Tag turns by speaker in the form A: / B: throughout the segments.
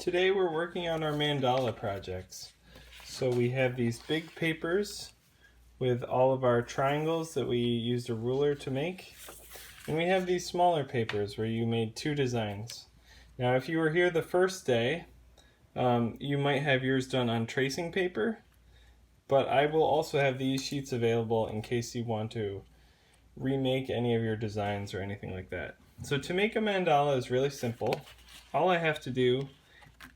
A: Today we're working on our mandala projects. So we have these big papers with all of our triangles that we used a ruler to make. And we have these smaller papers where you made 2 designs. Now if you were here the first day, you might have yours done on tracing paper, but I will also have these sheets available in case you want to remake any of your designs or anything like that. So to make a mandala is really simple. All I have to do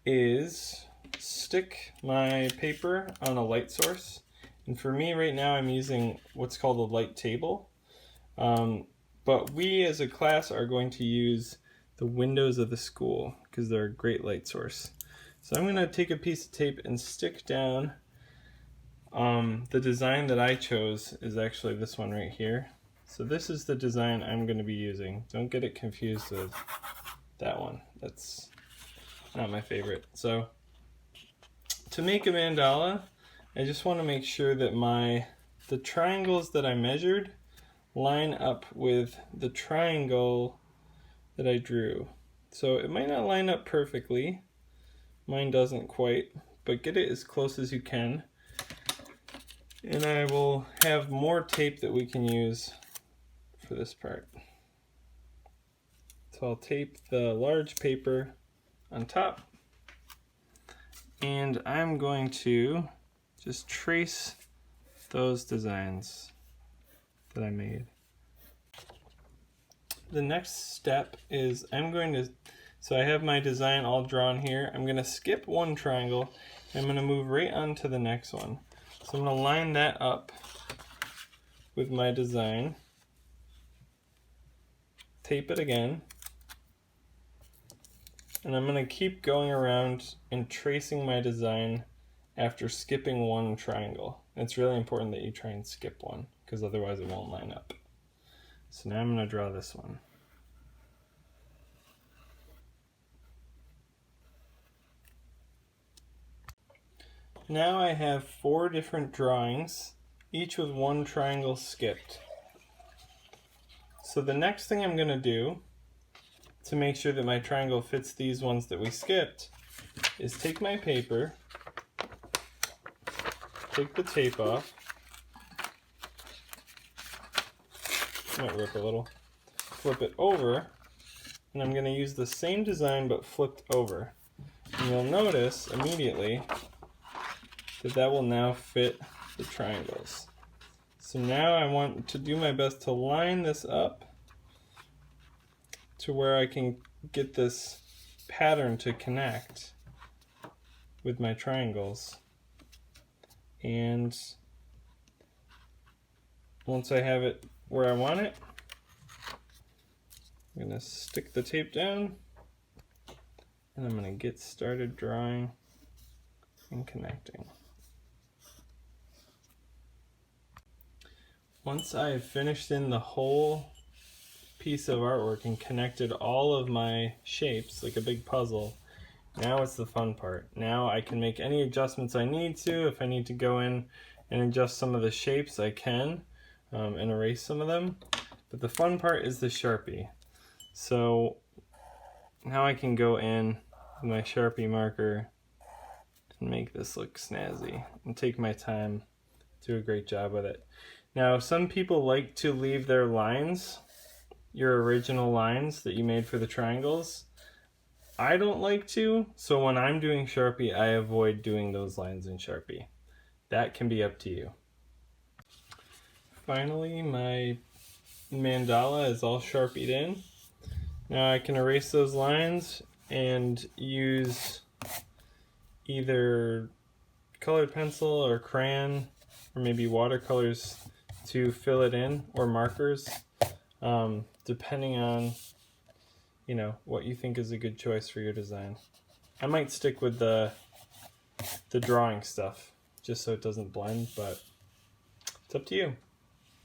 A: is stick my paper on a light source, and for me right now I'm using what's called a light table, but we as a class are going to use the windows of the school because they're a great light source. So I'm going to take a piece of tape and stick down. The design that I chose is actually this one right here. So this is the design I'm going to be using. Don't get it confused with that one. That's not my favorite. So to make a mandala, I just want to make sure that the triangles that I measured line up with the triangle that I drew. So it might not line up perfectly. Mine doesn't quite, but get it as close as you can. And I will have more tape that we can use for this part. So I'll tape the large paper on top, and I'm going to just trace those designs that I made. The next step is so I have my design all drawn here. I'm going to skip one triangle, and I'm going to move right on to the next one. So I'm going to line that up with my design, tape it again, and I'm going to keep going around and tracing my design after skipping one triangle. It's really important that you try and skip one because otherwise it won't line up. So now I'm going to draw this one. Now I have 4 different drawings, each with one triangle skipped. So the next thing I'm going to do to make sure that my triangle fits these ones that we skipped is take my paper, take the tape off, might rip a little, flip it over, and I'm going to use the same design but flipped over. And you'll notice immediately that will now fit the triangles. So now I want to do my best to line this up to where I can get this pattern to connect with my triangles. And once I have it where I want it, I'm going to stick the tape down, and I'm going to get started drawing and connecting. Once I've finished in the whole piece of artwork and connected all of my shapes like a big puzzle, now it's the fun part. Now I can make any adjustments I need to. If I need to go in and adjust some of the shapes, I can, and erase some of them. But the fun part is the Sharpie. So now I can go in with my Sharpie marker and make this look snazzy and take my time, do a great job with it. Now some people like to leave their lines, your original lines that you made for the triangles. I don't like to, so when I'm doing Sharpie, I avoid doing those lines in Sharpie. That can be up to you. Finally, my mandala is all Sharpied in. Now I can erase those lines and use either colored pencil or crayon or maybe watercolors to fill it in, or markers, depending on what you think is a good choice for your design. I might stick with the drawing stuff just so it doesn't blend, but it's up to you.